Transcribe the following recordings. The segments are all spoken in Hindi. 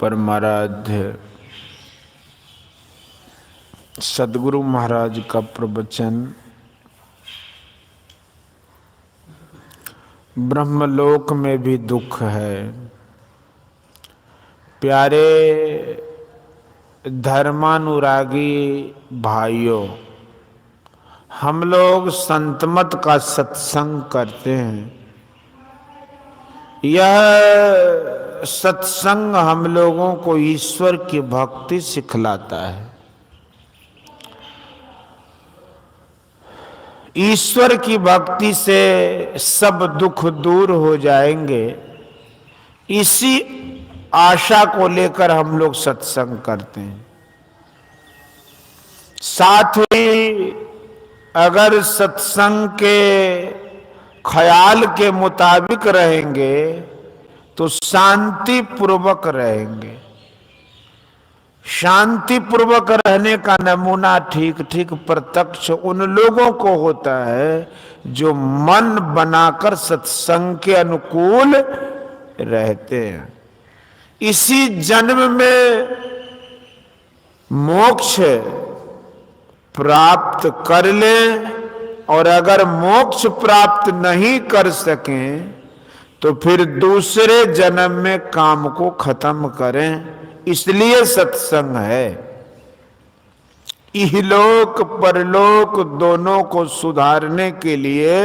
परमाराध्य सद्गुरु महाराज का प्रवचन ब्रह्मलोक में भी दुख है। प्यारे धर्मानुरागी भाइयों, हम लोग संतमत का सत्संग करते हैं। यह सत्संग हम लोगों को ईश्वर की भक्ति सिखलाता है। ईश्वर की भक्ति से सब दुख दूर हो जाएंगे, इसी आशा को लेकर हम लोग सत्संग करते हैं। साथ ही अगर सत्संग के ख्याल के मुताबिक रहेंगे तो शांति पूर्वक रहेंगे। शांति पूर्वक रहने का नमूना ठीक ठीक प्रत्यक्ष उन लोगों को होता है जो मन बनाकर सत्संग के अनुकूल रहते हैं। इसी जन्म में मोक्ष प्राप्त कर लें, और अगर मोक्ष प्राप्त नहीं कर सकें तो फिर दूसरे जन्म में काम को खत्म करें। इसलिए सत्संग है। इहलोक परलोक दोनों को सुधारने के लिए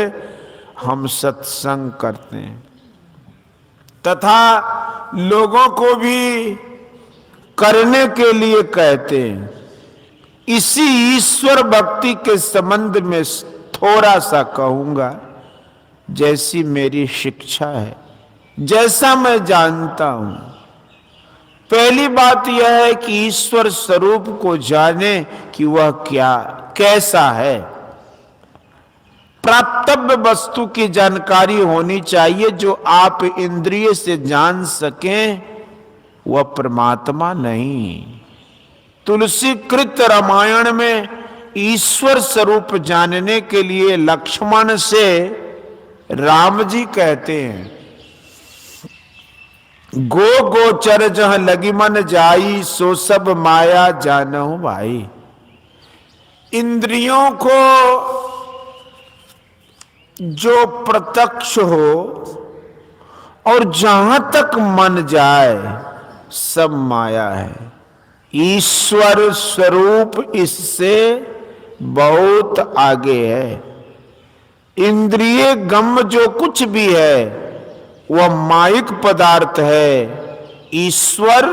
हम सत्संग करते हैं, तथा लोगों को भी करने के लिए कहते हैं। इसी ईश्वर भक्ति के संबंध में थोड़ा सा कहूंगा, जैसी मेरी शिक्षा है, जैसा मैं जानता हूं। पहली बात यह है कि ईश्वर स्वरूप को जाने कि वह क्या कैसा है। प्राप्तव्य वस्तु की जानकारी होनी चाहिए। जो आप इंद्रिय से जान सकें वह परमात्मा नहीं। तुलसी कृत रामायण में ईश्वर स्वरूप जानने के लिए लक्ष्मण से राम जी कहते हैं, गो गोचर जह लगी मन जाई, सो सब माया जानहु भाई। इंद्रियों को जो प्रत्यक्ष हो और जहां तक मन जाए सब माया है। ईश्वर स्वरूप इससे बहुत आगे है। इंद्रिय गम जो कुछ भी है वह मायिक पदार्थ है। ईश्वर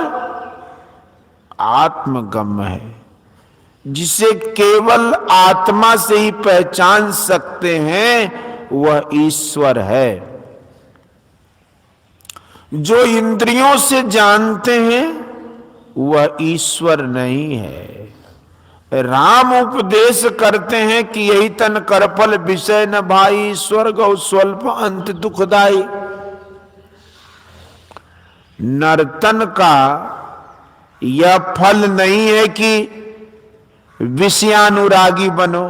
आत्मगम है, जिसे केवल आत्मा से ही पहचान सकते हैं वह ईश्वर है। जो इंद्रियों से जानते हैं वह ईश्वर नहीं है। राम उपदेश करते हैं कि यही तन करपल विषय न भाई, स्वर्ग और स्वल्प अंत दुखदाई। नर्तन का यह फल नहीं है कि विषयानुरागी बनो।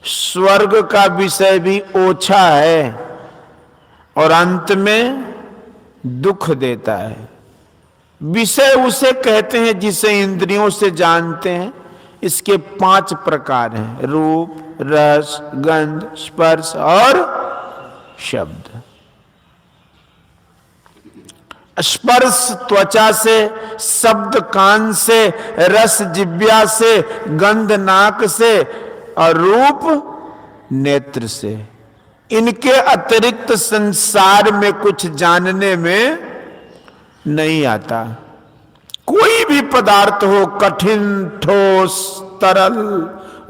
स्वर्ग का विषय भी ओछा है और अंत में दुख देता है। विषय उसे कहते हैं जिसे इंद्रियों से जानते हैं। इसके 5 प्रकार हैं: रूप, रस, गंध, स्पर्श और शब्द। स्पर्श त्वचा से, शब्द कान से, रस जिह्वा से, गंध नाक से और रूप नेत्र से। इनके अतिरिक्त संसार में कुछ जानने में नहीं आता। कोई भी पदार्थ हो, कठिन, ठोस, तरल,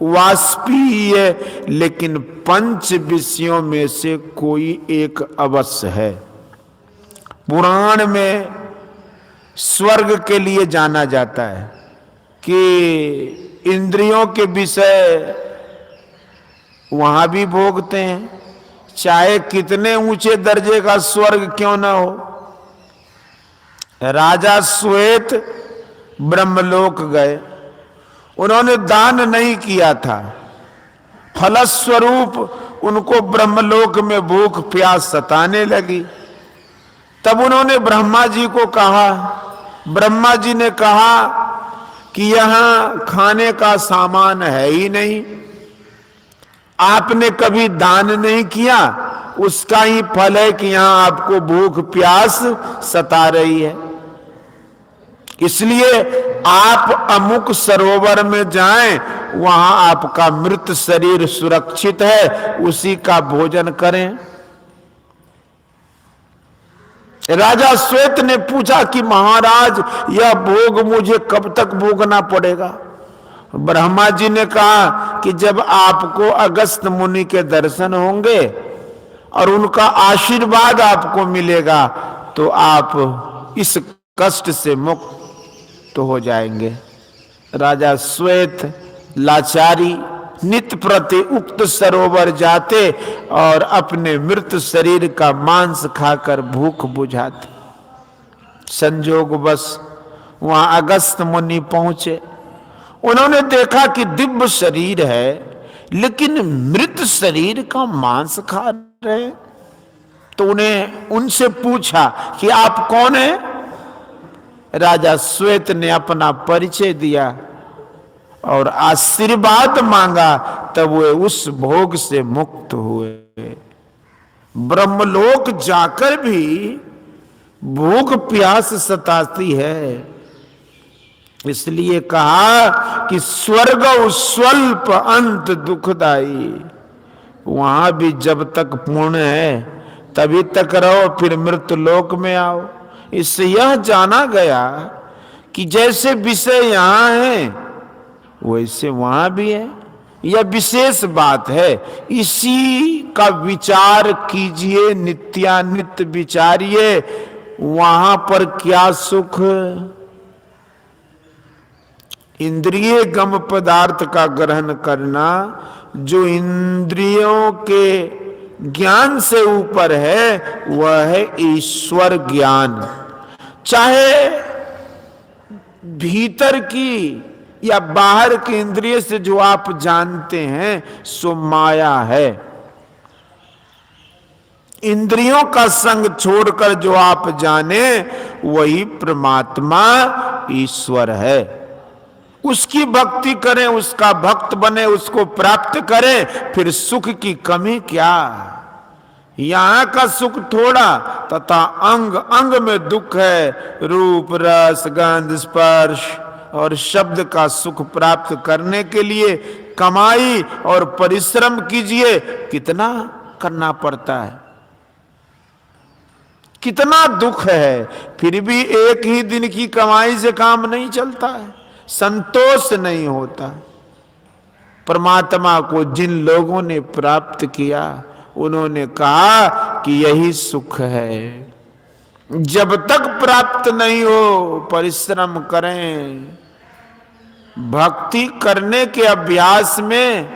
वाष्पीय, लेकिन 5 विषयों में से कोई एक अवश्य है। पुराण में स्वर्ग के लिए जाना जाता है कि इंद्रियों के विषय वहां भी भोगते हैं, चाहे कितने ऊंचे दर्जे का स्वर्ग क्यों ना हो। राजा श्वेत ब्रह्मलोक गए, उन्होंने दान नहीं किया था। फलस्वरूप उनको ब्रह्मलोक में भूख प्यास सताने लगी। तब उन्होंने ब्रह्मा जी को कहा, ब्रह्मा जी ने कहा कि यहां खाने का सामान है ही नहीं, आपने कभी दान नहीं किया, उसका ही फल है कि यहां आपको भूख प्यास सता रही है। इसलिए आप अमुक सरोवर में जाएं, वहां आपका मृत शरीर सुरक्षित है, उसी का भोजन करें। राजा श्वेत ने पूछा कि महाराज, यह भोग मुझे कब तक भोगना पड़ेगा? ब्रह्मा जी ने कहा कि जब आपको अगस्त मुनि के दर्शन होंगे और उनका आशीर्वाद आपको मिलेगा तो आप इस कष्ट से मुक्त हो जाएंगे। राजा श्वेत लाचारी नित्य प्रति उक्त सरोवर जाते और अपने मृत शरीर का मांस खाकर भूख बुझाते। संजोगवश वहां अगस्त मुनि पहुंचे। उन्होंने देखा कि दिव्य शरीर है, लेकिन मृत शरीर का मांस खा रहे। तो उन्हें उनसे पूछा कि आप कौन हैं? राजा श्वेत ने अपना परिचय दिया और आशीर्वाद मांगा, तब वे उस भोग से मुक्त हुए। ब्रह्मलोक जाकर भी भूख प्यास सताती है, इसलिए कहा कि स्वर्ग स्वल्प अंत दुखदाई। वहां भी जब तक पुण्य है तभी तक रहो, फिर मृत लोक में आओ। इससे यह जाना गया कि जैसे विषय यहां है वैसे वहां भी है। यह विशेष बात है, इसी का विचार कीजिए, नित्यानित्य विचारिए। वहां पर क्या सुख? इंद्रिय गम पदार्थ का ग्रहण करना जो इंद्रियों के ज्ञान से ऊपर है, वह है ईश्वर ज्ञान। चाहे भीतर की या बाहर की इंद्रिय से जो आप जानते हैं सो माया है। इंद्रियों का संग छोड़कर जो आप जाने वही परमात्मा ईश्वर है। उसकी भक्ति करें, उसका भक्त बने, उसको प्राप्त करें, फिर सुख की कमी क्या? यहां का सुख थोड़ा तथा अंग अंग में दुख है। रूप रस गंध स्पर्श और शब्द का सुख प्राप्त करने के लिए कमाई और परिश्रम कीजिए। कितना करना पड़ता है, कितना दुख है, फिर भी एक ही दिन की कमाई से काम नहीं चलता है, संतोष नहीं होता। परमात्मा को जिन लोगों ने प्राप्त किया उन्होंने कहा कि यही सुख है। जब तक प्राप्त नहीं हो परिश्रम करें। भक्ति करने के अभ्यास में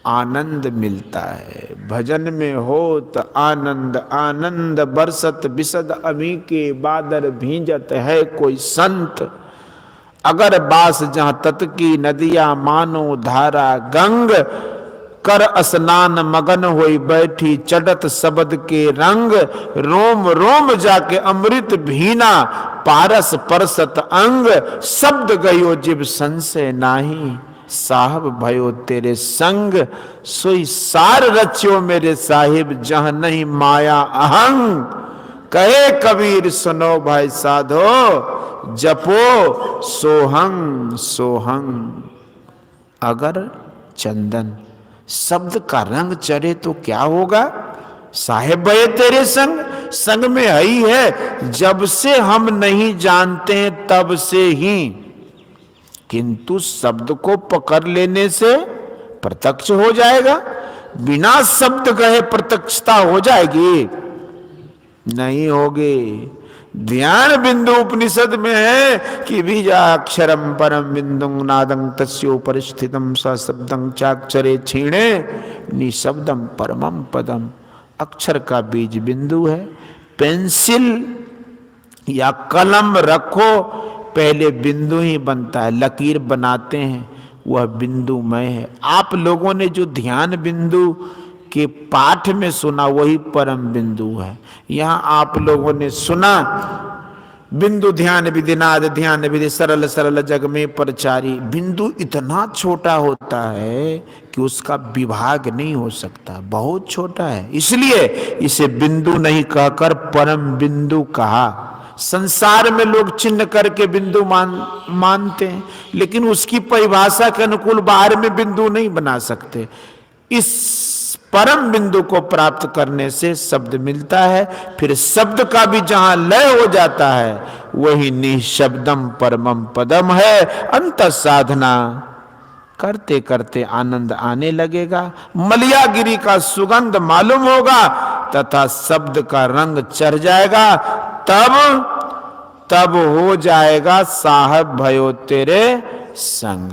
आनंद मिलता है। भजन में हो तो आनंद आनंद बरसत बिसद अमी के बादल भींजत है कोई संत। अगर बास जहां तत की नदियां मानो धारा गंग। कर स्नान मगन होई बैठी चढ़त शब्द के रंग। रोम रोम जाके अमृत भीना पारस परसत अंग। शब्द गयो जिब संशय नाही साहब भयो तेरे संग। सोई सार रच्यो मेरे साहिब जहां नहीं माया अहंग। कहे कबीर सुनो भाई साधो जपो सोहंग सोहंग। अगर चंदन शब्द का रंग चढ़े तो क्या होगा? साहेब भये तेरे संग, संग में ही है। जब से हम नहीं जानते हैं तब से ही, किंतु शब्द को पकड़ लेने से प्रत्यक्ष हो जाएगा। बिना शब्द कहे प्रत्यक्षता हो जाएगी? नहीं होगी। ध्यान बिंदु उपनिषद में है कि बीजाक्षरम परम बिंदु नादं तस्योपरि स्थितम सशब्दं चाक्षरे क्षीणे निशब्दम परमम पदम। अक्षर का बीज बिंदु है। पेंसिल या कलम रखो, पहले बिंदु ही बनता है। लकीर बनाते हैं वह बिंदुमय है। आप लोगों ने जो ध्यान बिंदु के पाठ में सुना वही परम बिंदु है। यहां आप लोगों ने सुना बिंदु ध्यान विधिनाद ध्यान विधि सरल सरल जग में परचारी। बिंदु इतना छोटा होता है कि उसका विभाग नहीं हो सकता, बहुत छोटा है, इसलिए इसे बिंदु नहीं कहकर परम बिंदु कहा। संसार में लोग चिन्ह करके बिंदु मानते हैं, लेकिन उसकी परिभाषा के अनुकूल बाहर में बिंदु नहीं बना सकते। इस परम बिंदु को प्राप्त करने से शब्द मिलता है, फिर शब्द का भी जहां लय हो जाता है वही निशब्दम परमम पदम है। अंत साधना करते करते आनंद आने लगेगा, मलियागिरी का सुगंध मालूम होगा तथा शब्द का रंग चढ़ जाएगा। तब हो जाएगा साहब भयो तेरे संग।